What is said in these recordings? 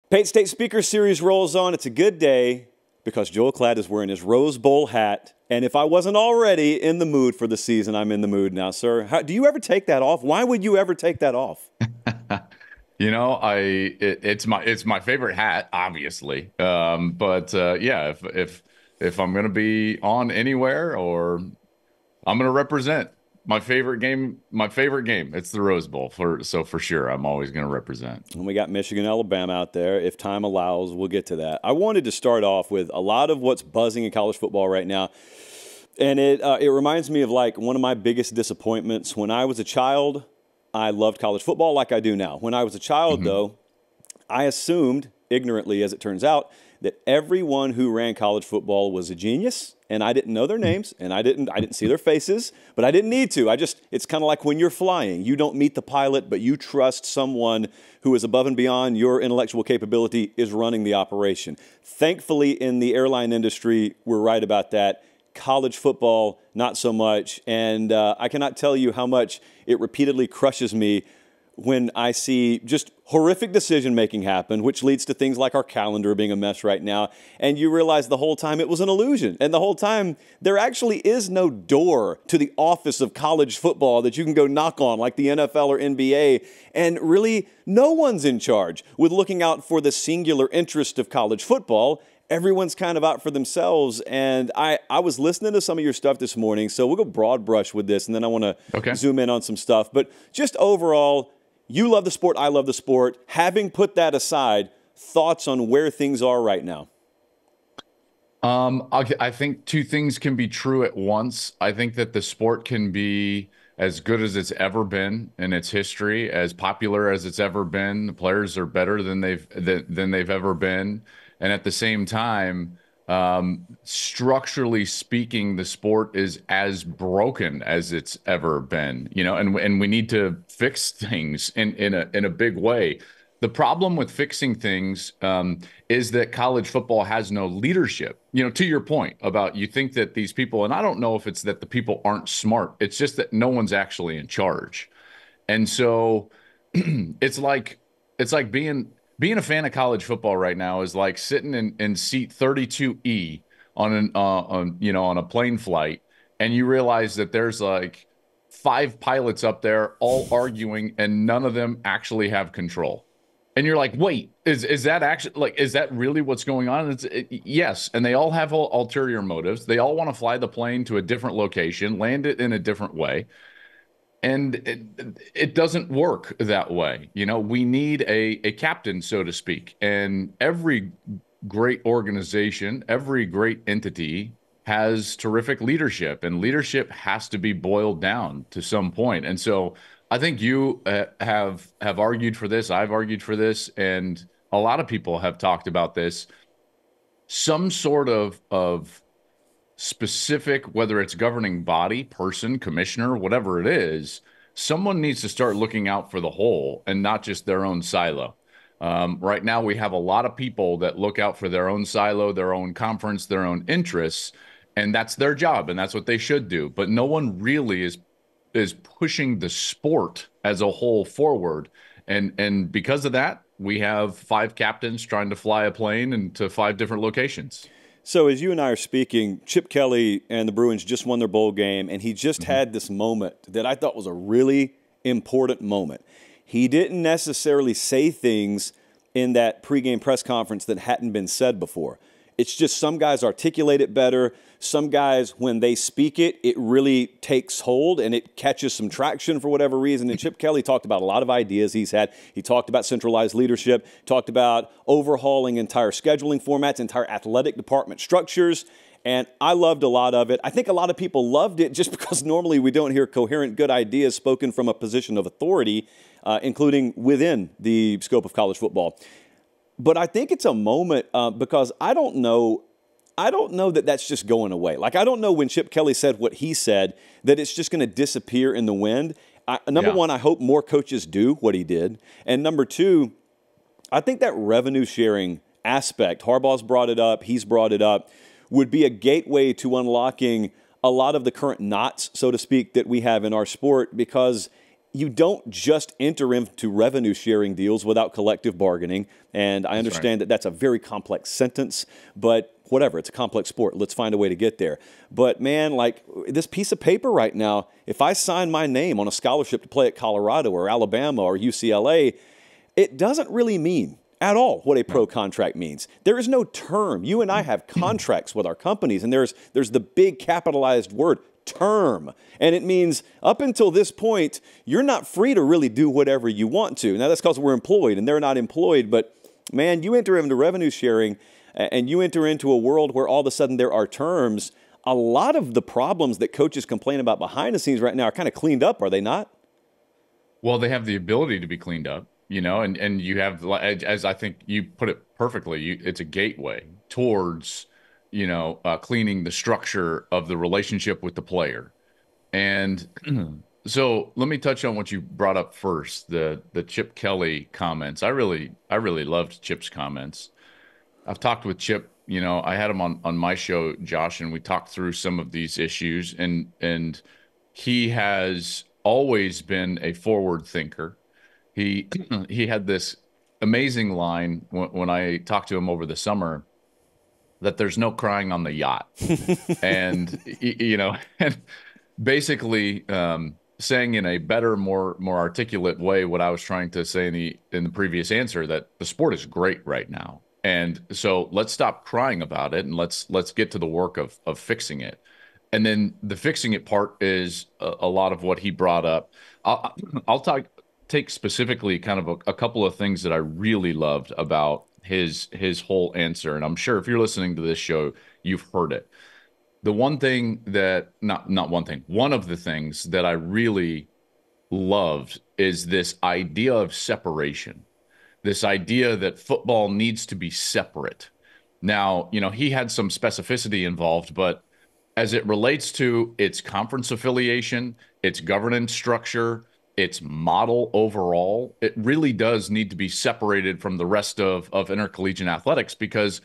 Pate State Speaker Series rolls on. It's a good day because Joel Klatt is wearing his Rose Bowl hat. And if I wasn't already in the mood for the season, I'm in the mood now, sir. Do you ever take that off? Why would you ever take that off? It's my favorite hat, obviously. Yeah, if I'm gonna be on anywhere or I'm gonna represent my favorite game, it's the Rose Bowl. For sure, I'm always gonna represent. And we got Michigan, Alabama out there. If time allows, we'll get to that. I wanted to start off with a lot of what's buzzing in college football right now. And it reminds me of like one of my biggest disappointments. When I was a child, I loved college football like I do now. When I was a child, though, I assumed, ignorantly as it turns out, that everyone who ran college football was a genius, and I didn't know their names, and I didn't see their faces, but I didn't need to. It's kind of like when you're flying. You don't meet the pilot, but you trust someone who is above and beyond your intellectual capability is running the operation. Thankfully, in the airline industry, we're right about that. College football, not so much. And I cannot tell you how much it repeatedly crushes me when I see just horrific decision-making happen, which leads to things like our calendar being a mess right now. And you realize the whole time it was an illusion. And the whole time there actually is no door to the office of college football that you can go knock on like the NFL or NBA. And really, no one's in charge with looking out for the singular interest of college football. Everyone's kind of out for themselves. And I was listening to some of your stuff this morning, so we'll go broad brush with this, and then I want to zoom in on some stuff. But just overall, you love the sport, I love the sport. Having put that aside, thoughts on where things are right now? I think two things can be true at once. I think that the sport can be as good as it's ever been in its history, as popular as it's ever been. The players are better than they've ever been, and at the same time, structurally speaking, the sport is as broken as it's ever been. And we need to fix things in a big way. The problem with fixing things is that college football has no leadership. To your point about you think that these people, and I don't know if it's that the people aren't smart. It's just that no one's actually in charge. And so it's like being a fan of college football right now is like sitting in seat 32E on a plane flight, and you realize that there's like 5 pilots up there all arguing, and none of them actually have control. And you're like, wait, is that actually is that really what's going on? Yes, and they all have ulterior motives. They all want to fly the plane to a different location, land it in a different way. And it doesn't work that way. We need a captain, so to speak. And every great organization, every great entity has terrific leadership, and leadership has to be boiled down to some point. And so I think you have argued for this. I've argued for this, and a lot of people have talked about this. Some sort of specific, whether it's governing body, person, commissioner, whatever it is, someone needs to start looking out for the whole and not just their own silo. Right now, we have a lot of people that look out for their own silo, their own conference, their own interests, and that's their job, and that's what they should do. But no one really is pushing the sport as a whole forward. And because of that, we have 5 captains trying to fly a plane into 5 different locations. So as you and I are speaking, Chip Kelly and the Bruins just won their bowl game, and he just had this moment that I thought was a really important moment. He didn't necessarily say things in that pregame press conference that hadn't been said before. It's just some guys articulate it better. Some guys, when they speak it, it really takes hold and it catches some traction for whatever reason. And Chip Kelly talked about a lot of ideas he's had. He talked about centralized leadership, talked about overhauling entire scheduling formats, entire athletic department structures. And I loved a lot of it. I think a lot of people loved it just because normally we don't hear coherent, good ideas spoken from a position of authority, including within the scope of college football. But I think it's a moment because I don't know that that's just going away. Like, I don't know when Chip Kelly said what he said that it's just going to disappear in the wind. Number one, I hope more coaches do what he did. And number two, I think that revenue sharing aspect, Harbaugh's brought it up, he's brought it up, would be a gateway to unlocking a lot of the current knots, so to speak, that we have in our sport, because you don't just enter into revenue sharing deals without collective bargaining. And I understand that that's a very complex sentence, but whatever, it's a complex sport. Let's find a way to get there. But man, like this piece of paper right now, if I sign my name on a scholarship to play at Colorado or Alabama or UCLA, it doesn't really mean at all what a pro contract means. There is no term. You and I have contracts with our companies, and there's the big capitalized word, term. And it means up until this point, you're not free to really do whatever you want to. Now, that's because we're employed and they're not employed. But man, you enter into revenue sharing and you enter into a world where all of a sudden there are terms. A lot of the problems that coaches complain about behind the scenes right now are kind of cleaned up, are they not? Well, they have the ability to be cleaned up, and you have, as I think you put it perfectly, it's a gateway towards, cleaning the structure of the relationship with the player. And so let me touch on what you brought up first, the Chip Kelly comments. I really loved Chip's comments. I've talked with Chip, I had him on my show, Josh, and we talked through some of these issues, and he has always been a forward thinker. He he had this amazing line when I talked to him over the summer that there's no crying on the yacht. And and basically saying in a better, more articulate way what I was trying to say in the previous answer, that the sport is great right now. And so let's stop crying about it and let's get to the work of fixing it. And then the fixing it part is a lot of what he brought up. I'll take specifically kind of a couple of things that I really loved about his whole answer. And I'm sure if you're listening to this show, you've heard it. The one thing that, not one thing, one of the things that I really loved is this idea of separation, this idea that football needs to be separate. Now, he had some specificity involved, but as it relates to its conference affiliation, its governance structure, its model overall, it really does need to be separated from the rest of intercollegiate athletics, because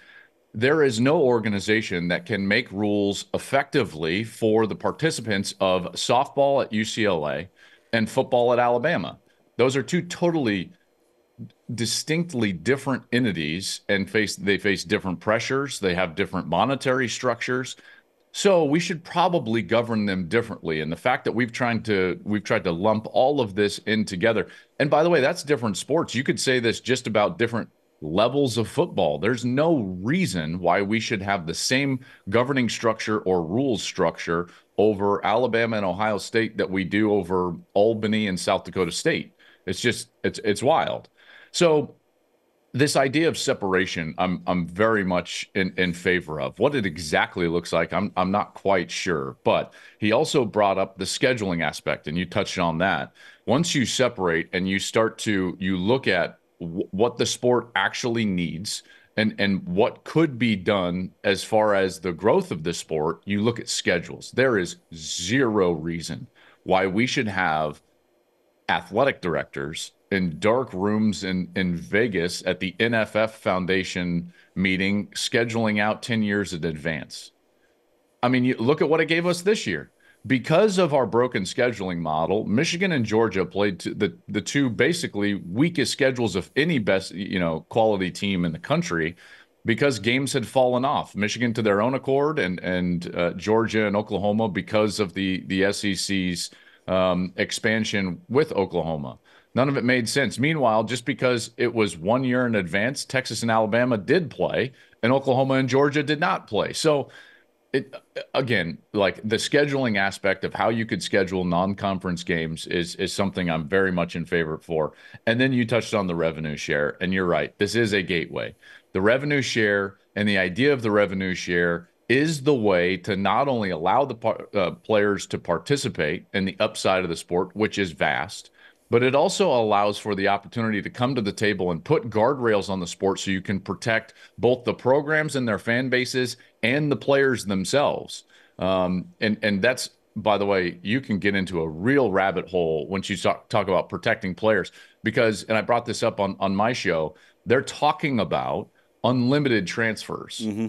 there is no organization that can make rules effectively for the participants of softball at UCLA and football at Alabama. Those are two totally distinctly different entities, and they face different pressures. They have different monetary structures. So we should probably govern them differently. And the fact that we've tried to lump all of this in together. And by the way, that's different sports. You could say this just about different levels of football. There's no reason why we should have the same governing structure or rules structure over Alabama and Ohio State that we do over Albany and South Dakota State. It's wild. So this idea of separation, I'm very much in favor of. What it exactly looks like, I'm not quite sure. But he also brought up the scheduling aspect, and you touched on that. Once you separate and you look at what the sport actually needs and what could be done as far as the growth of the sport, you look at schedules. There is zero reason why we should have athletic directors in dark rooms in Vegas at the NFF Foundation meeting, scheduling out 10 years in advance. I mean, you look at what it gave us this year. Because of our broken scheduling model, Michigan and Georgia played the two basically weakest schedules of any best, quality team in the country, because games had fallen off. Michigan to their own accord, and Georgia and Oklahoma because of the SEC's expansion with Oklahoma. None of it made sense. Meanwhile, just because it was 1 year in advance, Texas and Alabama did play, and Oklahoma and Georgia did not play. So, again, like the scheduling aspect of how you could schedule non-conference games is something I'm very much in favor for. And then you touched on the revenue share, and you're right. This is a gateway. The revenue share and the idea of the revenue share is the way to not only allow the players to participate in the upside of the sport, which is vast, but it also allows for the opportunity to come to the table and put guardrails on the sport so you can protect both the programs and their fan bases and the players themselves. And that's, by the way, you can get into a real rabbit hole once you talk about protecting players, because, and I brought this up on my show, they're talking about unlimited transfers. Mm-hmm.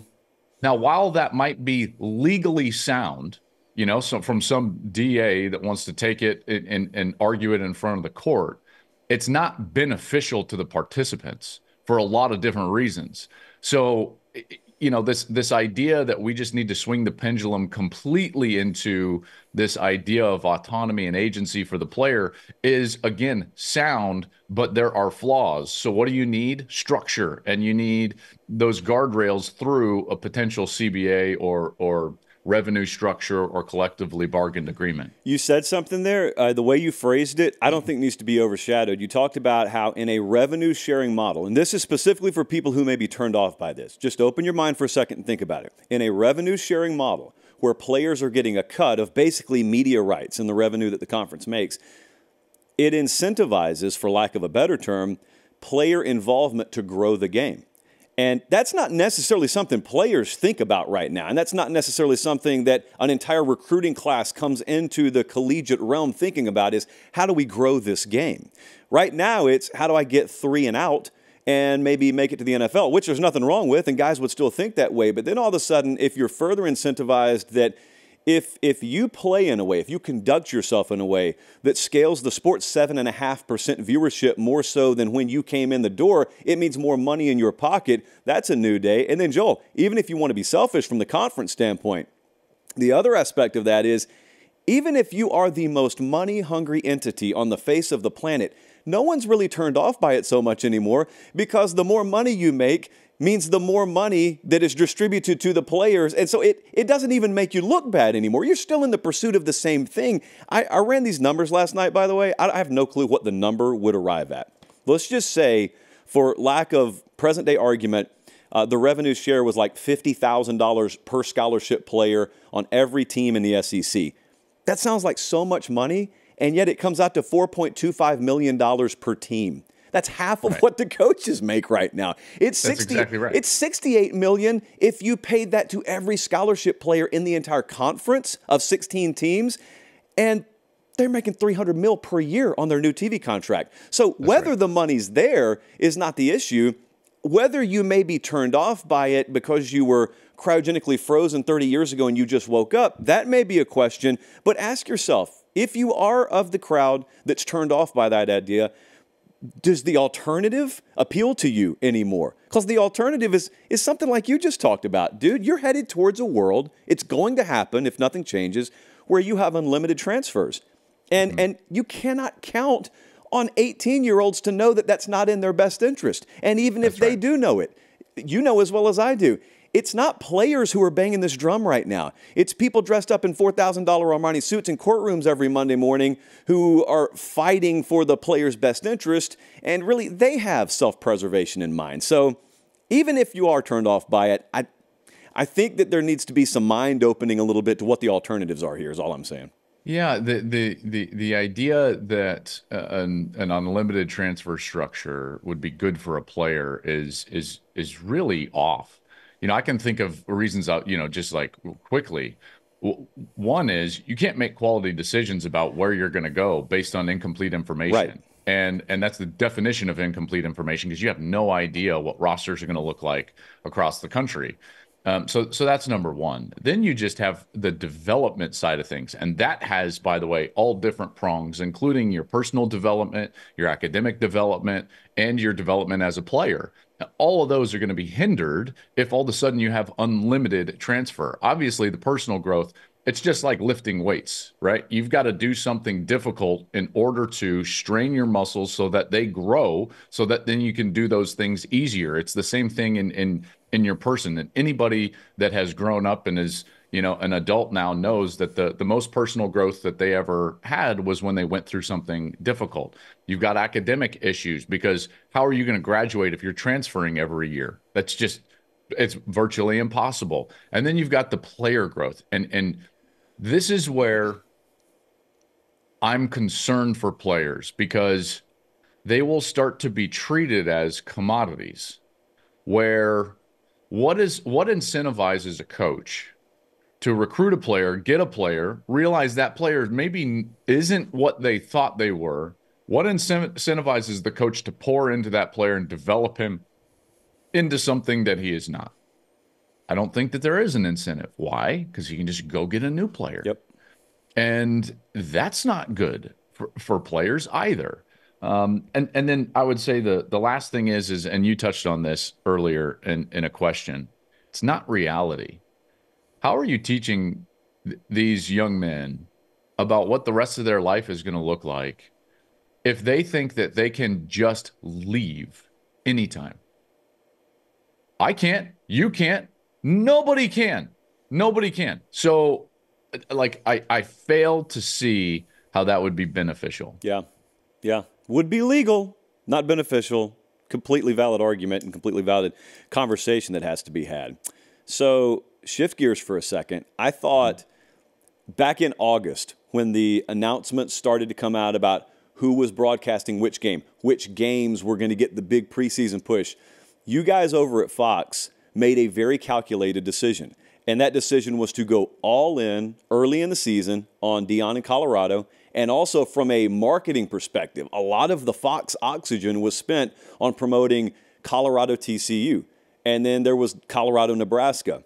Now, while that might be legally sound, So from some DA that wants to take it and argue it in front of the court, it's not beneficial to the participants for a lot of different reasons. So, this idea that we just need to swing the pendulum completely into this idea of autonomy and agency for the player is, again, sound, but there are flaws. So what do you need? Structure, and you need those guardrails through a potential CBA or revenue structure or collectively bargained agreement. You said something there. The way you phrased it, I don't think needs to be overshadowed. You talked about how in a revenue sharing model, and this is specifically for people who may be turned off by this. Just open your mind for a second and think about it. In a revenue sharing model where players are getting a cut of basically media rights and the revenue that the conference makes, it incentivizes, for lack of a better term, player involvement to grow the game. And that's not necessarily something players think about right now. And that's not necessarily something that an entire recruiting class comes into the collegiate realm thinking about is how do we grow this game? Right now, it's how do I get 3 and out and maybe make it to the NFL, which there's nothing wrong with, and guys would still think that way. But then all of a sudden, if you're further incentivized that if you play in a way, if you conduct yourself in a way that scales the sport's 7.5% viewership more so than when you came in the door, it means more money in your pocket. That's a new day. And then, Joel, even if you want to be selfish from the conference standpoint, the other aspect of that is even if you are the most money-hungry entity on the face of the planet, no one's really turned off by it so much anymore because the more money you make means the more money that is distributed to the players. And so it doesn't even make you look bad anymore. You're still in the pursuit of the same thing. I ran these numbers last night, by the way. I have no clue what the number would arrive at. Let's just say, for lack of present-day argument, the revenue share was like $50,000 per scholarship player on every team in the SEC. That sounds like so much money, and yet it comes out to $4.25 million per team. That's half of what the coaches make right now. That's exactly right. It's $68 million if you paid that to every scholarship player in the entire conference of 16 teams, and they're making $300 million per year on their new TV contract. So whether the money's there is not the issue. Whether you may be turned off by it because you were cryogenically frozen 30 years ago and you just woke up, that may be a question. But ask yourself, if you are of the crowd that's turned off by that idea, does the alternative appeal to you anymore? Because the alternative is something like you just talked about. Dude, you're headed towards a world, it's going to happen if nothing changes, where you have unlimited transfers. And you cannot count on 18-year-olds to know that that's not in their best interest. And even if they do know it, you know as well as I do, it's not players who are banging this drum right now. It's people dressed up in $4,000 Armani suits in courtrooms every Monday morning who are fighting for the player's best interest, and really they have self-preservation in mind. So even if you are turned off by it, I think that there needs to be some mind opening a little bit to what the alternatives are here is all I'm saying. Yeah, the idea that an unlimited transfer structure would be good for a player is really off. I can think of reasons out, just like quickly. One is you can't make quality decisions about where you're going to go based on incomplete information. Right. And that's the definition of incomplete information because you have no idea what rosters are going to look like across the country. So that's number one. Then you just have the development side of things. And that has, by the way, all different prongs, including your personal development, your academic development, and your development as a player. All of those are going to be hindered if all of a sudden you have unlimited transfer. Obviously, the personal growth, it's just like lifting weights, right? You've got to do something difficult in order to strain your muscles so that they grow, so that then you can do those things easier. It's the same thing in your person. And anybody that has grown up and is, an adult now knows that the most personal growth that they ever had was when they went through something difficult. You've got academic issues because how are you going to graduate if you're transferring every year? It's virtually impossible. And then you've got the player growth. And this is where I'm concerned for players because they will start to be treated as commodities where what incentivizes a coach to recruit a player, get a player, realize that player maybe isn't what they thought they were? What incentivizes the coach to pour into that player and develop him into something that he is not? I don't think that there is an incentive. Why? Because you can just go get a new player. Yep. And that's not good for players either. And then I would say the last thing is and you touched on this earlier in a question. It's not reality. How are you teaching these young men about what the rest of their life is going to look like if they think that they can just leave anytime? I can't. You can't. Nobody can. Nobody can. So, like, I fail to see how that would be beneficial. Yeah. Yeah. Would be legal, not beneficial. Completely valid argument and completely valid conversation that has to be had. So, shift gears for a second. I thought back in August, when the announcements started to come out about who was broadcasting which game, which games were going to get the big preseason push, you guys over at Fox made a very calculated decision. And that decision was to go all in early in the season on Deion in Colorado. And also from a marketing perspective, a lot of the Fox oxygen was spent on promoting Colorado TCU. And then there was Colorado Nebraska.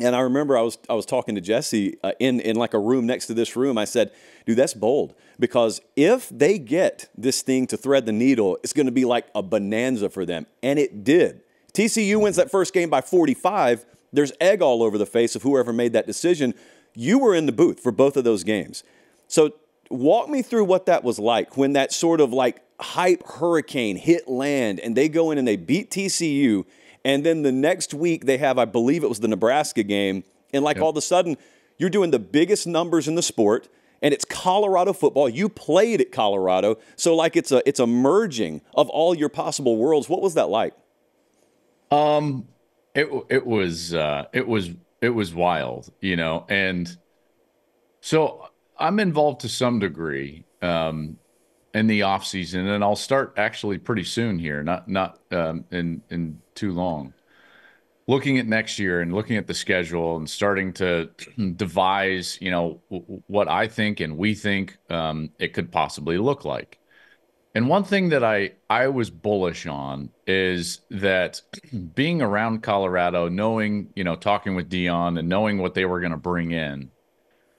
And I remember I was talking to Jesse in like a room next to this room. I said, dude, that's bold. Because if they get this thing to thread the needle, it's going to be like a bonanza for them. And it did. TCU wins that first game by 45. There's egg all over the face of whoever made that decision. You were in the booth for both of those games. So walk me through what that was like when that sort of like hype hurricane hit land and they go in and they beat TCU. And then the next week they have, I believe it was the Nebraska game. And like all of a sudden, you're doing the biggest numbers in the sport. And it's Colorado football. You played at Colorado. So like it's a merging of all your possible worlds. What was that like? It was wild, and so I'm involved to some degree in the off season, and I'll start actually pretty soon here, not in too long. Looking at next year and looking at the schedule and starting to devise, what I think and we think it could possibly look like. And one thing that I was bullish on is that being around Colorado, knowing, talking with Dion and knowing what they were going to bring in,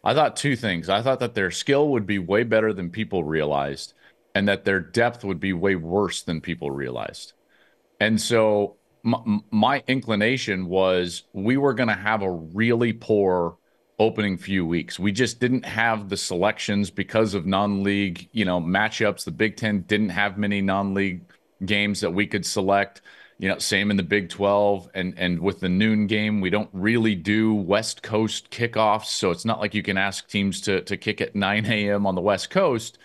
I thought two things. I thought that their skill would be way better than people realized, and that their depth would be way worse than people realized. And so my inclination was we were going to have a really poor opening few weeks. We just didn't have the selections because of non-league, matchups. The Big Ten didn't have many non-league games that we could select. Same in the Big 12 and with the noon game, we don't really do West Coast kickoffs. So it's not like you can ask teams to kick at 9 a.m. on the West Coast.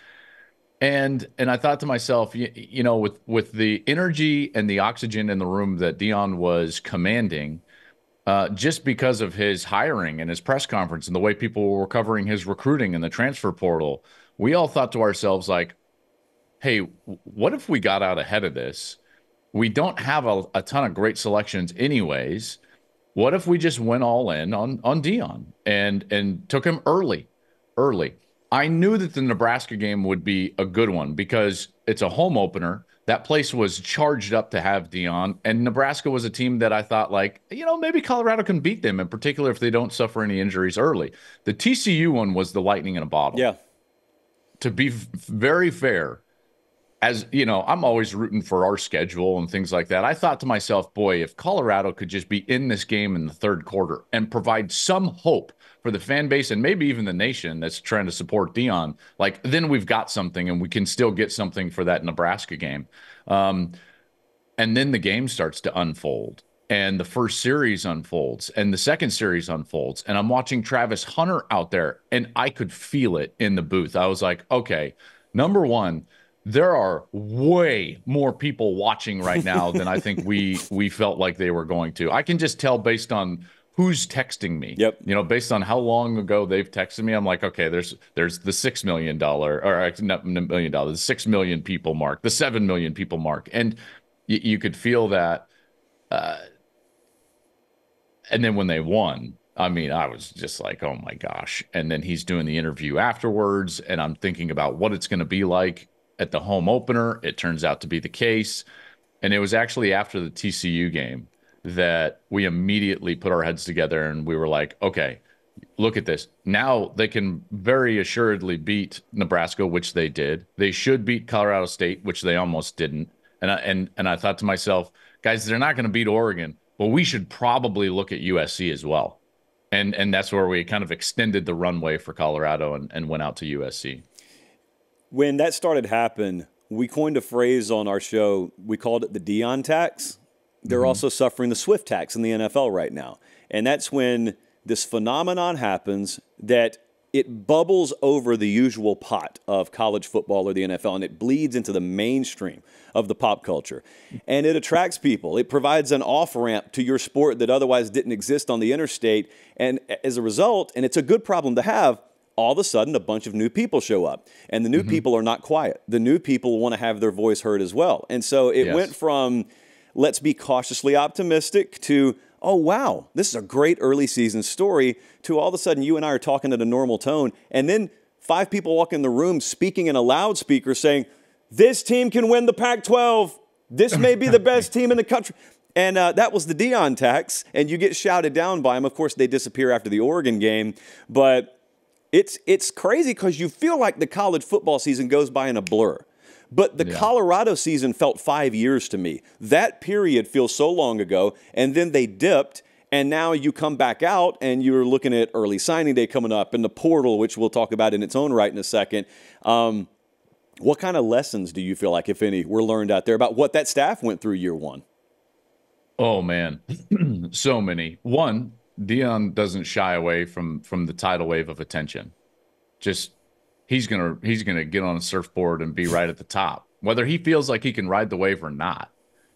And I thought to myself, with the energy and the oxygen in the room that Dion was commanding, just because of his hiring and his press conference and the way people were covering his recruiting and the transfer portal, we all thought to ourselves like, hey, what if we got out ahead of this? We don't have a ton of great selections anyways. What if we just went all in on Dion and took him early? I knew that the Nebraska game would be a good one because it's a home opener. That place was charged up to have Dion, and Nebraska was a team that I thought like, maybe Colorado can beat them, in particular if they don't suffer any injuries early. The TCU one was the lightning in a bottle. Yeah. To be very fair, as I'm always rooting for our schedule and things like that. I thought to myself, boy, if Colorado could just be in this game in the third quarter and provide some hope for the fan base and maybe even the nation that's trying to support Dion, like then we've got something and we can still get something for that Nebraska game. And then the game starts to unfold and the first series unfolds and the second series unfolds. And I'm watching Travis Hunter out there and I could feel it in the booth. I was like, okay, number one, there are way more people watching right now than I think we felt like they were going to. I can just tell based on who's texting me. Yep. Based on how long ago they've texted me, I'm like, okay, there's the $6 million or not $1 million, the 6 million people mark, the 7 million people mark, and you could feel that. And then when they won, I mean, I was just like, oh my gosh. And then he's doing the interview afterwards, and I'm thinking about what it's going to be like at the home opener. It turns out to be the case. And it was actually after the TCU game. that we immediately put our heads together and we were like, okay, look at this. Now they can very assuredly beat Nebraska, which they did. They should beat Colorado State, which they almost didn't. And I thought to myself, guys, they're not going to beat Oregon, but we should probably look at USC as well. And that's where we kind of extended the runway for Colorado and went out to USC. When that started happening, we coined a phrase on our show. We called it the Dion tax. They're also suffering the Swift tax in the NFL right now. And that's when this phenomenon happens that it bubbles over the usual pot of college football or the NFL, and it bleeds into the mainstream of the pop culture. And it attracts people. It provides an off-ramp to your sport that otherwise didn't exist on the interstate. And as a result, and it's a good problem to have, all of a sudden a bunch of new people show up. And the new people are not quiet. The new people want to have their voice heard as well. And so it went from let's be cautiously optimistic to, oh, wow, this is a great early season story, to all of a sudden you and I are talking at a normal tone, and then 5 people walk in the room speaking in a loudspeaker saying, this team can win the Pac-12. This may be the best team in the country. And that was the Dion tax, and you get shouted down by them. Of course, they disappear after the Oregon game, but it's crazy because you feel like the college football season goes by in a blur. But the Colorado season felt 5 years to me. That period feels so long ago, and then they dipped, and now you come back out, and you're looking at early signing day coming up, and the portal, which we'll talk about in its own right in a second. What kind of lessons do you feel like, if any, were learned out there about what that staff went through year one? Oh, man, so many. One, Dion doesn't shy away from the tidal wave of attention. Just he's gonna get on a surfboard and be right at the top, whether he feels like he can ride the wave or not.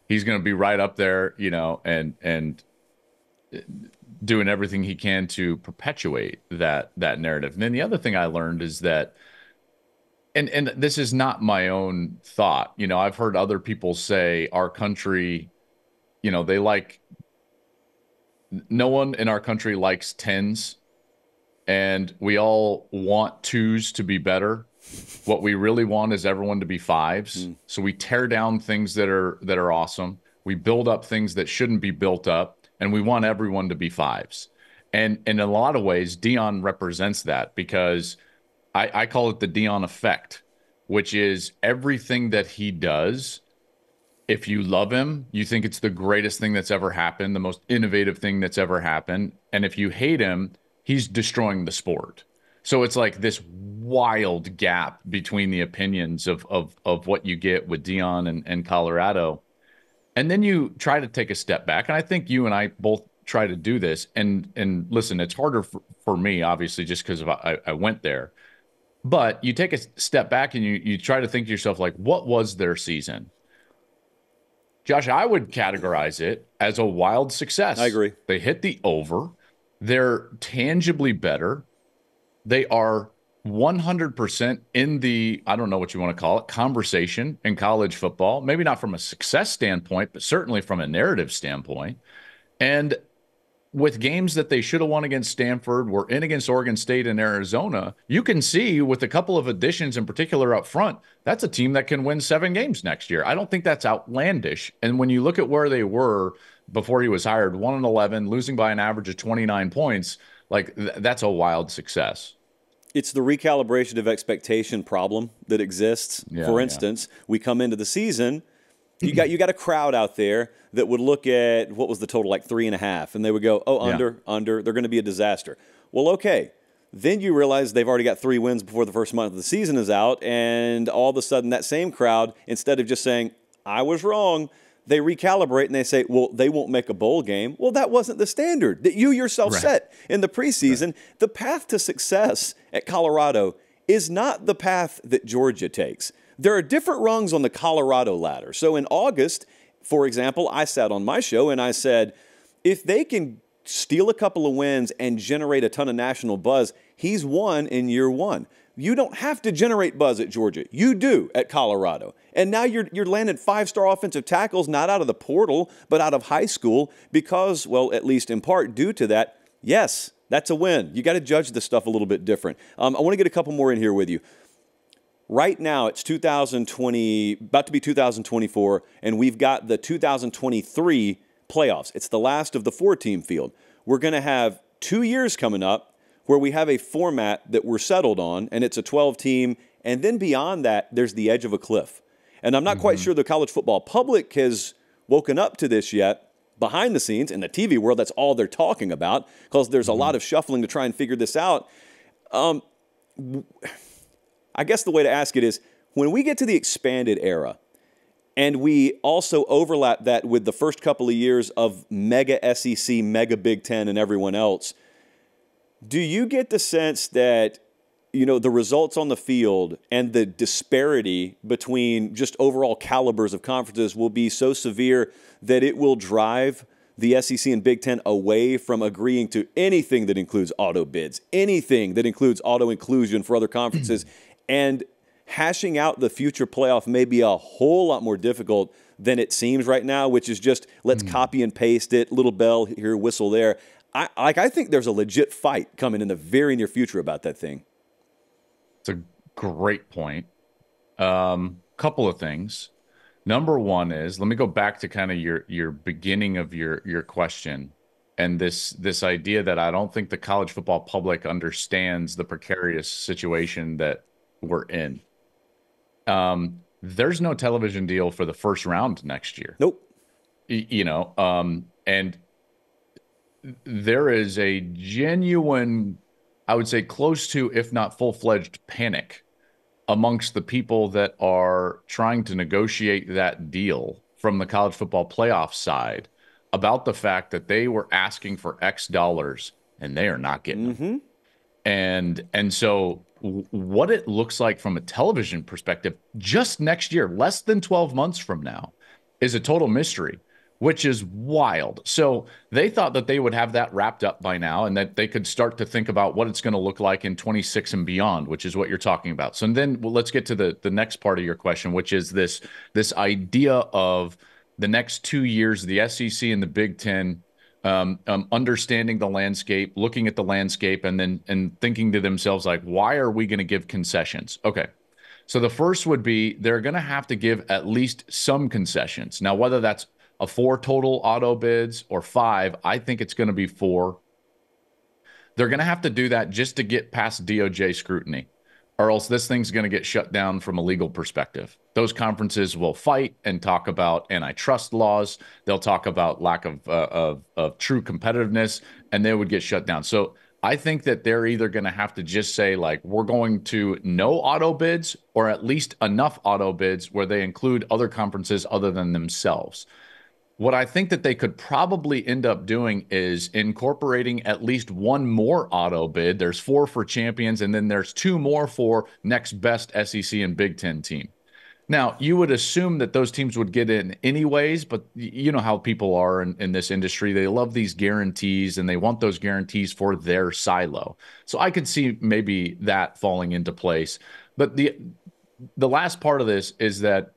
He's gonna be right up there, and doing everything he can to perpetuate that narrative. And then the other thing I learned is that, and this is not my own thought. I've heard other people say our country, they like, no one in our country likes 10s. And we all want 2s to be better. What we really want is everyone to be 5s. So we tear down things that are awesome. We build up things that shouldn't be built up, and we want everyone to be 5s. And in a lot of ways, Dion represents that, because I call it the Dion effect, which is everything that he does. If you love him, you think it's the greatest thing that's ever happened, the most innovative thing that's ever happened. And if you hate him, he's destroying the sport. So it's like this wild gap between the opinions of what you get with Dion and Colorado. And then you try to take a step back. And I think you and I both try to do this. And listen, it's harder for me, obviously, just because I went there. But you take a step back and you try to think to yourself, like, what was their season? Josh, I would categorize it as a wild success. I agree. They hit the over. They're tangibly better. They are 100% in the, I don't know what you want to call it, conversation in college football. Maybe not from a success standpoint, but certainly from a narrative standpoint. And with games that they should have won against Stanford, were in against Oregon State and Arizona, you can see with a couple of additions in particular up front, that's a team that can win 7 games next year. I don't think that's outlandish. And when you look at where they were before he was hired, 1-11, losing by an average of 29 points, like that's a wild success. It's the recalibration of expectation problem that exists. For instance, we come into the season, you got a crowd out there that would look at what was the total, like 3.5, and they would go, oh, under, they're going to be a disaster. Well, okay. Then you realize they've already got 3 wins before the first month of the season is out, and all of a sudden that same crowd, instead of just saying, I was wrong, they recalibrate and they say, well, they won't make a bowl game. Well, that wasn't the standard that you yourself set in the preseason. Right. The path to success at Colorado is not the path that Georgia takes. There are different rungs on the Colorado ladder. So in August, for example, I sat on my show and I said, if they can steal a couple of wins and generate a ton of national buzz, he's won in year one. You don't have to generate buzz at Georgia. You do at Colorado. And now you're landing 5-star offensive tackles, not out of the portal, but out of high school because, well, at least in part due to that, yes, that's a win. You got to judge this stuff a little bit different. I want to get a couple more in here with you. Right now, it's 2020, about to be 2024, and we've got the 2023 playoffs. It's the last of the 4-team field. We're going to have 2 years coming up where we have a format that we're settled on, and it's a 12-team. And then beyond that, there's the edge of a cliff. And I'm not quite sure the college football public has woken up to this yet. Behind the scenes, in the TV world, that's all they're talking about, because there's a lot of shuffling to try and figure this out. I guess the way to ask it is, when we get to the expanded era, and we also overlap that with the first couple of years of mega SEC, mega Big Ten, and everyone else, do you get the sense that, the results on the field and the disparity between just overall calibers of conferences will be so severe that it will drive the SEC and Big Ten away from agreeing to anything that includes auto bids, anything that includes auto inclusion for other conferences, and hashing out the future playoff may be a whole lot more difficult than it seems right now, which is just let's copy and paste it, little bell here, whistle there. I think there's a legit fight coming in the very near future about that thing. It's a great point. Couple of things. Number one is, let me go back to kind of your beginning of your question, and this idea that I don't think the college football public understands the precarious situation that we're in. There's no television deal for the first round next year. Nope. And there is a genuine, I would say close to, if not full-fledged, panic amongst the people that are trying to negotiate that deal from the college football playoff side about the fact that they were asking for X dollars and they are not getting them. And so what it looks like from a television perspective just next year, less than 12 months from now, is a total mystery, which is wild. So they thought that they would have that wrapped up by now and that they could start to think about what it's going to look like in 26 and beyond, which is what you're talking about. So then let's get to the next part of your question, which is this idea of the next 2 years, the SEC and the Big Ten, understanding the landscape, looking at the landscape, and thinking to themselves, like, why are we going to give concessions? Okay. So the first would be they're going to have to give at least some concessions. Now, whether that's a 4 total auto bids or 5, I think it's going to be 4. They're going to have to do that just to get past DOJ scrutiny, or else this thing's going to get shut down from a legal perspective. Those conferences will fight and talk about antitrust laws. They'll talk about lack of true competitiveness, and they would get shut down. So I think that they're either going to have to just say, like, we're going to no auto bids, or at least enough auto bids where they include other conferences other than themselves. What I think that they could probably end up doing is incorporating at least one more auto bid. There's 4 for champions, and then there's 2 more for next best SEC and Big Ten team. Now, you would assume that those teams would get in anyways, but you know how people are in this industry. They love these guarantees, and they want those guarantees for their silo. So I could see maybe that falling into place. But the last part of this is that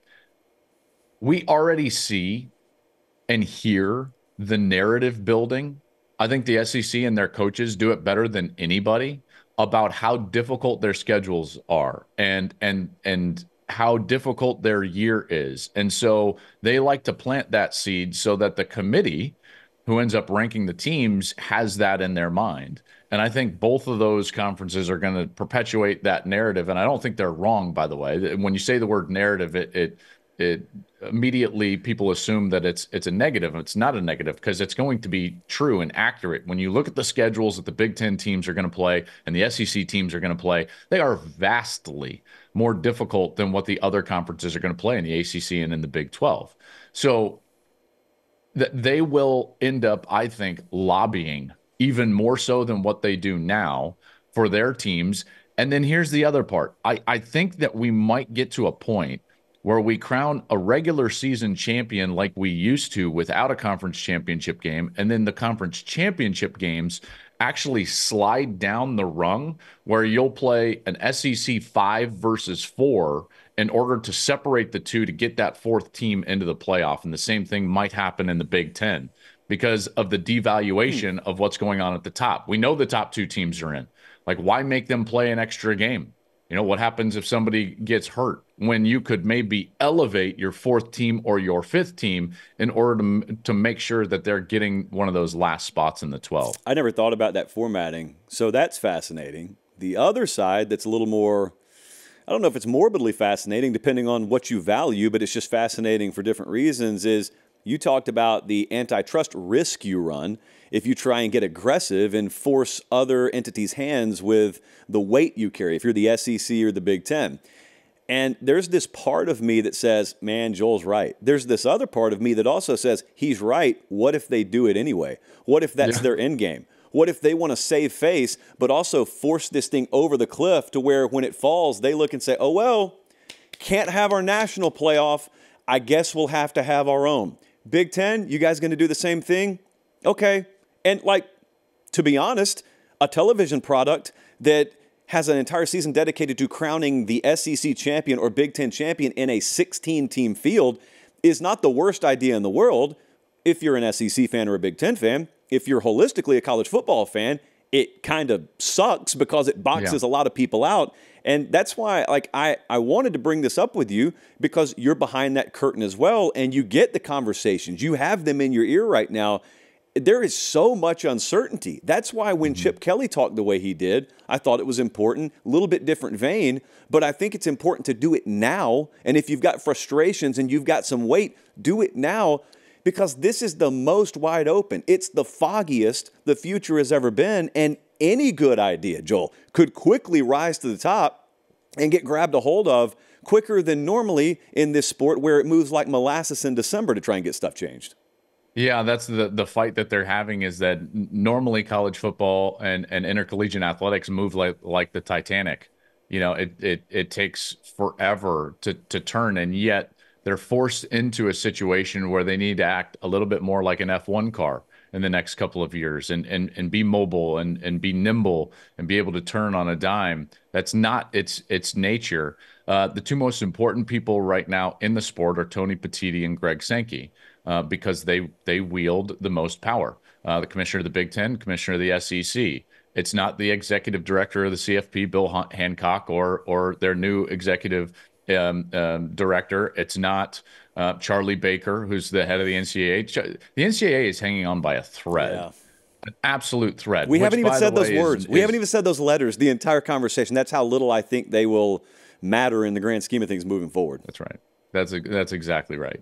we already see and hear the narrative building. I think the SEC and their coaches do it better than anybody about how difficult their schedules are and how difficult their year is. And so they like to plant that seed so that the committee who ends up ranking the teams has that in their mind. And I think both of those conferences are going to perpetuate that narrative. And I don't think they're wrong, by the way. When you say the word narrative, it immediately people assume that it's a negative. It's not a negative, because it's going to be true and accurate. When you look at the schedules that the Big Ten teams are going to play and the SEC teams are going to play, they are vastly more difficult than what the other conferences are going to play in the ACC and in the Big 12. So they will end up, I think, lobbying even more so than what they do now for their teams. And then here's the other part. I think that we might get to a point where we crown a regular season champion like we used to without a conference championship game, and then the conference championship games actually slide down the rung where you'll play an SEC 5 versus 4 in order to separate the two to get that 4th team into the playoff. And the same thing might happen in the Big Ten because of the devaluation of what's going on at the top. We know the top 2 teams are in. Like, why make them play an extra game? You know, what happens if somebody gets hurt? when you could maybe elevate your fourth team or your fifth team in order to make sure that they're getting one of those last spots in the 12. I never thought about that formatting. So that's fascinating. The other side that's a little more, I don't know if it's morbidly fascinating, depending on what you value, but it's just fascinating for different reasons, is you talked about the antitrust risk you run if you try and get aggressive and force other entities' hands with the weight you carry, if you're the SEC or the Big Ten. And there's this part of me that says, man, Joel's right. There's this other part of me that also says, he's right. What if they do it anyway? What if that's their end game? What if they want to save face, but also force this thing over the cliff to where when it falls, they look and say, oh, well, can't have our national playoff. I guess we'll have to have our own. Big Ten, you guys going to do the same thing? Okay. And like, to be honest, a television product that has an entire season dedicated to crowning the SEC champion or Big Ten champion in a 16-team field is not the worst idea in the world if you're an SEC fan or a Big Ten fan. If you're holistically a college football fan, it kind of sucks because it boxes a lot of people out. And that's why I wanted to bring this up with you, because you're behind that curtain as well, and you get the conversations. You have them in your ear right now. There is so much uncertainty. That's why when Chip Kelly talked the way he did, I thought it was important, a little bit different vein, but I think it's important to do it now. And if you've got frustrations and you've got some weight, do it now, because this is the most wide open. It's the foggiest the future has ever been. And any good idea, Joel, could quickly rise to the top and get grabbed a hold of quicker than normally in this sport where it moves like molasses in December to try and get stuff changed. Yeah, that's the fight that they're having, is that normally college football and intercollegiate athletics move like the Titanic. You know, it takes forever to turn, and yet they're forced into a situation where they need to act a little bit more like an F1 car in the next couple of years, and be mobile and be nimble and be able to turn on a dime. That's not its nature. The two most important people right now in the sport are Tony Petitti and Greg Sankey. Because they wield the most power. The commissioner of the Big Ten, commissioner of the SEC. It's not the executive director of the CFP, Bill Hancock, or their new executive director. It's not Charlie Baker, who's the head of the NCAA. The NCAA is hanging on by a thread. Yeah. An absolute thread. We haven't even said those words. We haven't even said those letters the entire conversation. That's how little I think they will matter in the grand scheme of things moving forward. That's right. That's exactly right.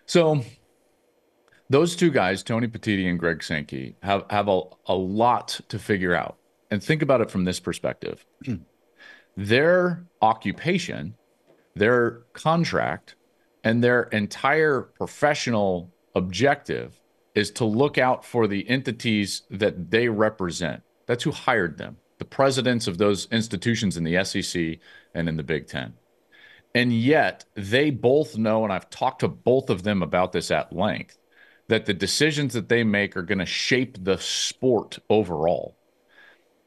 So those two guys, Tony Petitti and Greg Sankey, have a lot to figure out. And think about it from this perspective. Their occupation, their contract, and their entire professional objective is to look out for the entities that they represent. That's who hired them, the presidents of those institutions in the SEC and in the Big Ten. And yet they both know, and I've talked to both of them about this at length, that the decisions that they make are going to shape the sport overall.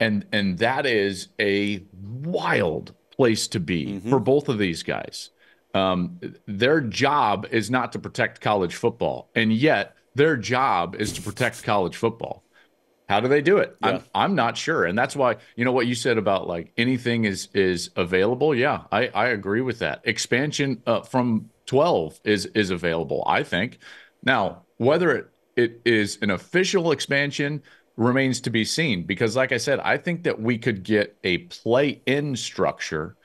And that is a wild place to be for both of these guys. Their job is not to protect college football, and yet their job is to protect college football. How do they do it? Yeah. I'm not sure. And that's why, you know, what you said about like anything is available. Yeah, I agree with that. Expansion from 12 is available, I think. Now, whether it is an official expansion remains to be seen, because like I said, I think that we could get a play-in structure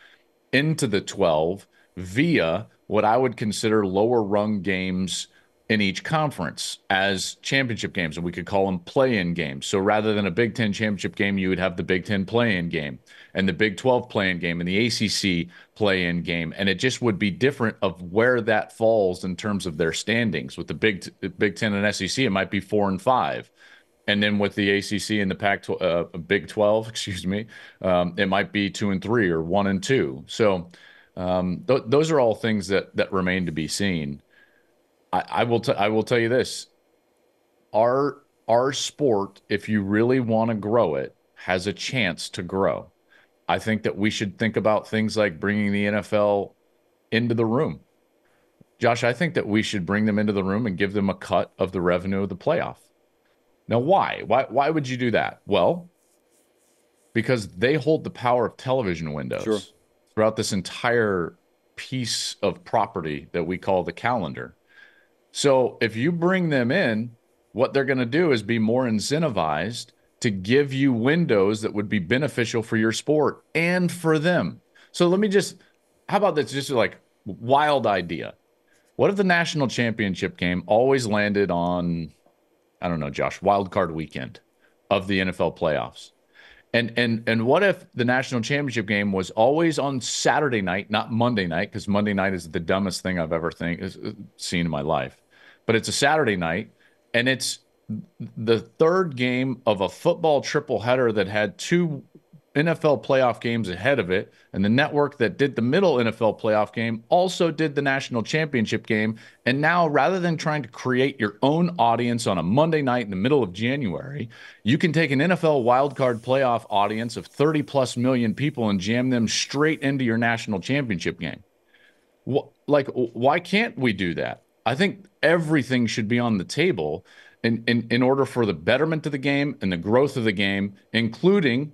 into the 12 via what I would consider lower rung games in each conference as championship games, and we could call them play-in games. So rather than a Big Ten championship game, you would have the Big Ten play-in game and the Big 12 play-in game and the ACC play-in game, and it just would be different of where that falls in terms of their standings. With the Big Ten and SEC, it might be 4 and 5, and then with the ACC and the Big 12, excuse me, it might be 2 and 3 or 1 and 2. So those are all things that remain to be seen. I will tell you this: our sport, if you really want to grow it, has a chance to grow. I think that we should think about things like bringing the NFL into the room. Josh, I think that we should bring them into the room and give them a cut of the revenue of the playoff. Now, why? Why would you do that? Well, because they hold the power of television windows throughout this entire piece of property that we call the calendar. So if you bring them in, what they're going to do is be more incentivized to give you windows that would be beneficial for your sport and for them. So how about this? Just like wild idea. What if the national championship game always landed on, I don't know, Josh, wild card weekend of the NFL playoffs? And what if the national championship game was always on Saturday night, not Monday night, because Monday night is the dumbest thing I've ever seen in my life. But it's a Saturday night, and it's the third game of a football triple header that had two NFL playoff games ahead of it, and the network that did the middle NFL playoff game also did the national championship game. And now, rather than trying to create your own audience on a Monday night in the middle of January, you can take an NFL wildcard playoff audience of 30 plus million people and jam them straight into your national championship game. Why can't we do that? I think everything should be on the table in order for the betterment of the game and the growth of the game, including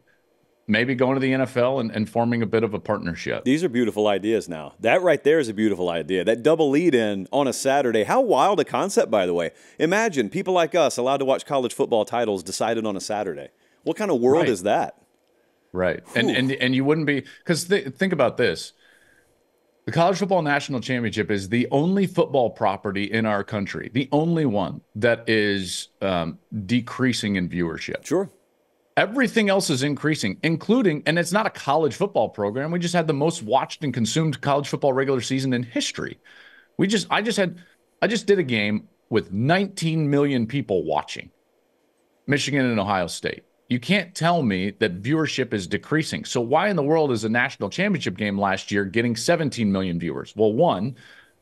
maybe going to the NFL and forming a bit of a partnership. These are beautiful ideas now. That right there is a beautiful idea. That double lead-in on a Saturday. How wild a concept, by the way. Imagine people like us allowed to watch college football titles decided on a Saturday. What kind of world is that? Right. And you wouldn't be, because think about this. The College Football National Championship is the only football property in our country, the only one that is decreasing in viewership. Sure. Everything else is increasing, including, and it's not a college football program. We just had the most watched and consumed college football regular season in history. I just did a game with 19 million people watching, Michigan and Ohio State. You can't tell me that viewership is decreasing. So why in the world is a national championship game last year getting 17 million viewers? Well, one,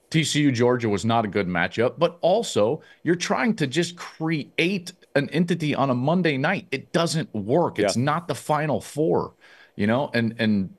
TCU Georgia was not a good matchup, but also you're trying to just create an entity on a Monday night. It doesn't work. It's not the Final Four, and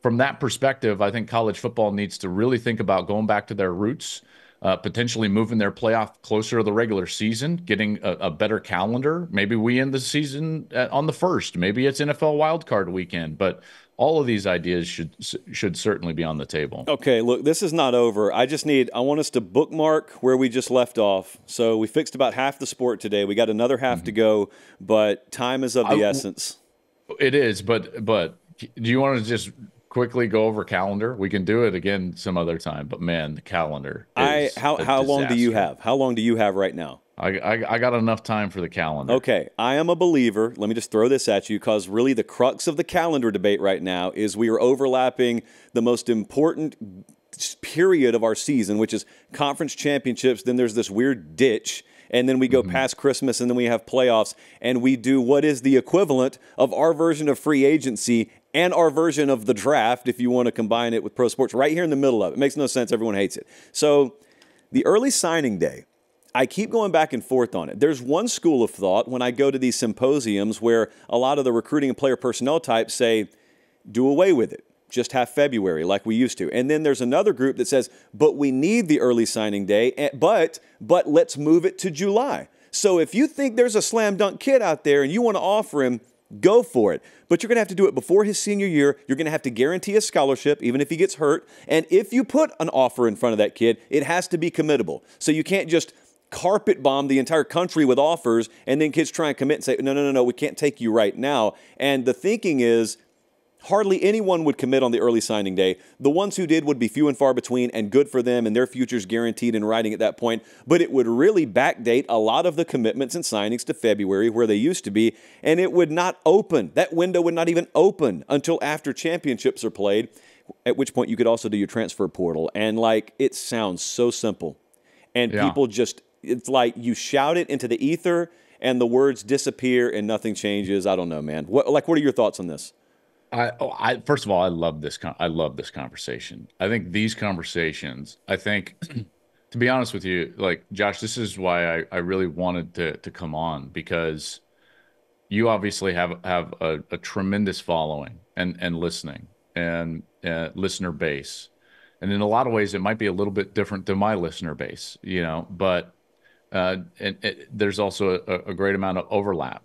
from that perspective, I think college football needs to really think about going back to their roots, potentially moving their playoff closer to the regular season, getting a better calendar. Maybe we end the season on the first. Maybe it's NFL wildcard weekend, but all of these ideas should certainly be on the table. Okay, look, this is not over. I want us to bookmark where we just left off. So we fixed about half the sport today. We got another half to go, but time is of the essence. It is, but do you want to just quickly go over calendar? We can do it again some other time, but man, the calendar is how long do you have? How long do you have right now? I got enough time for the calendar. Okay, I am a believer. Let me just throw this at you, because really the crux of the calendar debate right now is we are overlapping the most important period of our season, which is conference championships. Then there's this weird ditch, and then we go past Christmas, and then we have playoffs, and we do what is the equivalent of our version of free agency and our version of the draft, if you want to combine it with pro sports, right here in the middle of it. It makes no sense. Everyone hates it. So the early signing day, I keep going back and forth on it. There's one school of thought when I go to these symposiums where a lot of the recruiting and player personnel types say, do away with it. Just have February like we used to. And then there's another group that says, but we need the early signing day, but let's move it to July. So if you think there's a slam dunk kid out there and you want to offer him, go for it. But you're going to have to do it before his senior year. You're going to have to guarantee a scholarship, even if he gets hurt. And if you put an offer in front of that kid, it has to be committable. So you can't just carpet bomb the entire country with offers and then kids try and commit and say, no, we can't take you right now. And the thinking is hardly anyone would commit on the early signing day. The ones who did would be few and far between, and good for them, and their future's guaranteed in writing at that point. But it would really backdate a lot of the commitments and signings to February where they used to be, and it would not open. That window would not even open until after championships are played, at which point you could also do your transfer portal. And it sounds so simple. And people just, it's like you shout it into the ether and the words disappear and nothing changes. I don't know, man. What are your thoughts on this? First of all, I love this conversation. I think these conversations, to be honest with you, Josh, this is why I really wanted to come on, because you obviously have a tremendous following and listening and listener base. And in a lot of ways, it might be a little bit different than my listener base, but there's also a great amount of overlap.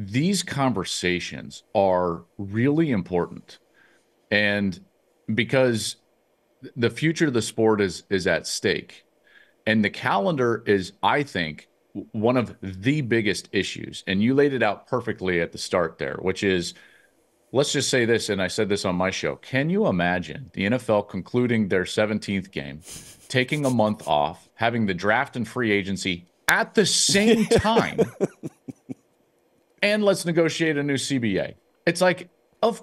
These conversations are really important. And because the future of the sport is at stake. And the calendar is, I think, one of the biggest issues. And you laid it out perfectly at the start there, which is, let's just say this, and I said this on my show. Can you imagine the NFL concluding their 17th game, taking a month off, having the draft and free agency at the same time, and let's negotiate a new CBA? It's like, of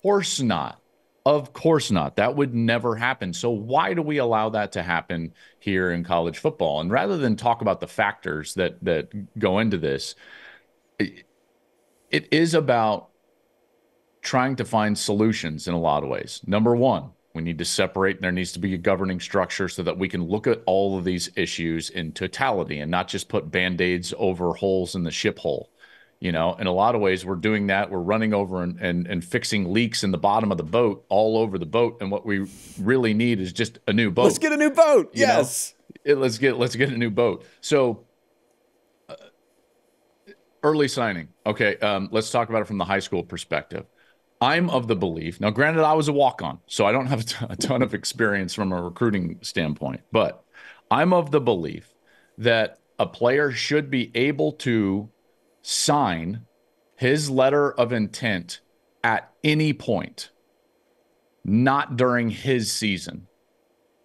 course not. Of course not. That would never happen. So why do we allow that to happen here in college football? And rather than talk about the factors that go into this, it is about trying to find solutions in a lot of ways. Number one, we need to separate, and there needs to be a governing structure so that we can look at all of these issues in totality and not just put band-aids over holes in the ship hole. You know, in a lot of ways, we're doing that. We're running over and fixing leaks in the bottom of the boat, all over the boat. And what we really need is just a new boat. Let's get a new boat. Yes. Let's get a new boat. So early signing. Okay. Let's talk about it from the high school perspective. I'm of the belief, now granted, I was a walk-on, so I don't have a ton of experience from a recruiting standpoint, but I'm of the belief that a player should be able to sign his letter of intent at any point, not during his season,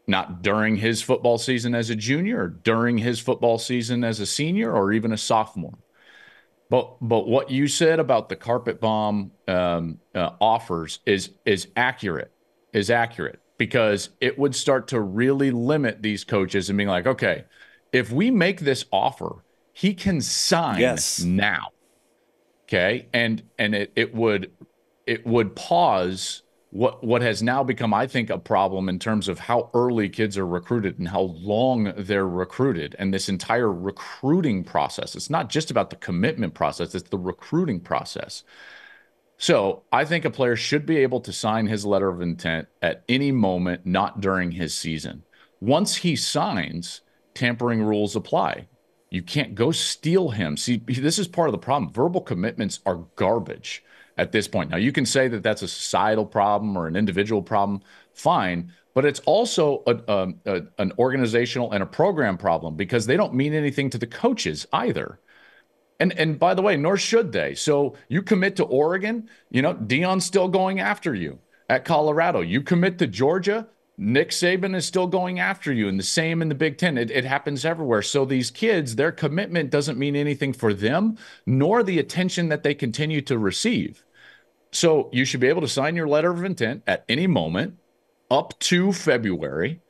not during his football season as a junior, or during his football season as a senior, or even a sophomore. But what you said about the carpet bomb offers is accurate, because it would start to really limit these coaches and being like, okay, if we make this offer, he can sign now. Okay. And it would pause what has now become, I think, a problem in terms of how early kids are recruited and how long they're recruited, and this entire recruiting process. It's not just about the commitment process, it's the recruiting process. So I think a player should be able to sign his letter of intent at any moment, not during his season. Once he signs, tampering rules apply. You can't go steal him. See, this is part of the problem. Verbal commitments are garbage at this point. Now, you can say that that's a societal problem or an individual problem, fine, but it's also an organizational and a program problem, because they don't mean anything to the coaches either. And by the way, nor should they. So you commit to Oregon, Deion's still going after you. At Colorado, you commit to Georgia, Nick Saban is still going after you, and the same in the Big Ten. It happens everywhere. So these kids, their commitment doesn't mean anything for them, nor the attention that they continue to receive. So you should be able to sign your letter of intent at any moment up to February.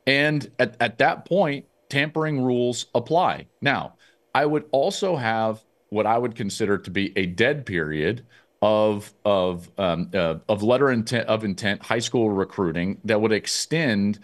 And at that point, tampering rules apply. Now, I would also have what I would consider to be a dead period of letter of intent, high school recruiting that would extend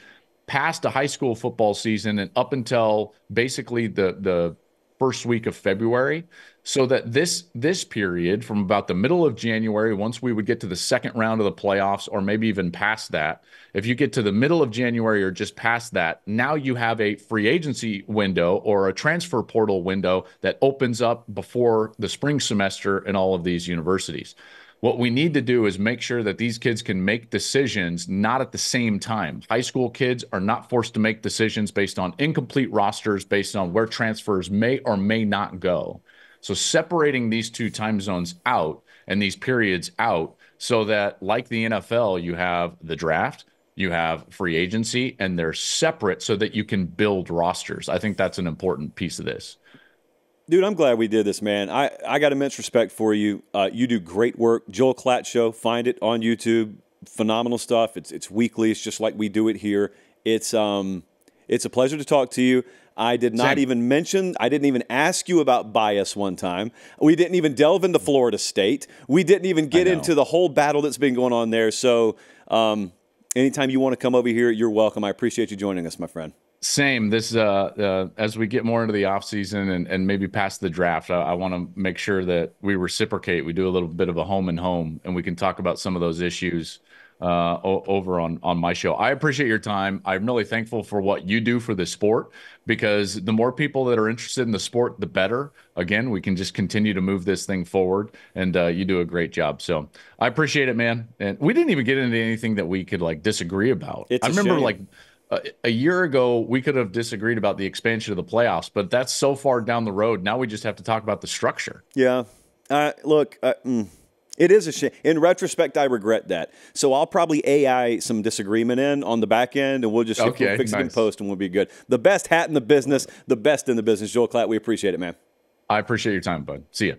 past the high school football season and up until basically the first week of February, so that this period from about the middle of January, once we would get to the second round of the playoffs, or maybe even past that, if you get to the middle of January or just past that, now you have a free agency window or a transfer portal window that opens up before the spring semester in all of these universities. What we need to do is make sure that these kids can make decisions not at the same time. High school kids are not forced to make decisions based on incomplete rosters, based on where transfers may or may not go. So separating these two time zones out and these periods out, so that, like the NFL, you have the draft, you have free agency, and they're separate so that you can build rosters. I think that's an important piece of this. Dude, I'm glad we did this, man. I got immense respect for you. You do great work. Joel Klatt Show, find it on YouTube. Phenomenal stuff. It's weekly. It's just like we do it here. It's a pleasure to talk to you. I did not I didn't even ask you about bias one time. We didn't even delve into Florida State. We didn't even get into the whole battle that's been going on there. So anytime you want to come over here, you're welcome. I appreciate you joining us, my friend. Same. This as we get more into the offseason and maybe past the draft, I want to make sure that we reciprocate. We do a little bit of a home and home, and we can talk about some of those issues over on my show. I appreciate your time. I'm really thankful for what you do for the sport, because the more people that are interested in the sport, the better. Again, we can just continue to move this thing forward, and you do a great job. So I appreciate it, man. And we didn't even get into anything that we could like disagree about. It's I a remember shame. like a year ago, we could have disagreed about the expansion of the playoffs, but that's so far down the road. Now we just have to talk about the structure. Yeah. Look, it is a shame. In retrospect, I regret that. So I'll probably AI some disagreement in on the back end, and we'll just we'll fix it in post, and we'll be good. The best hat in the business, the best in the business. Joel Klatt, we appreciate it, man. I appreciate your time, bud. See ya.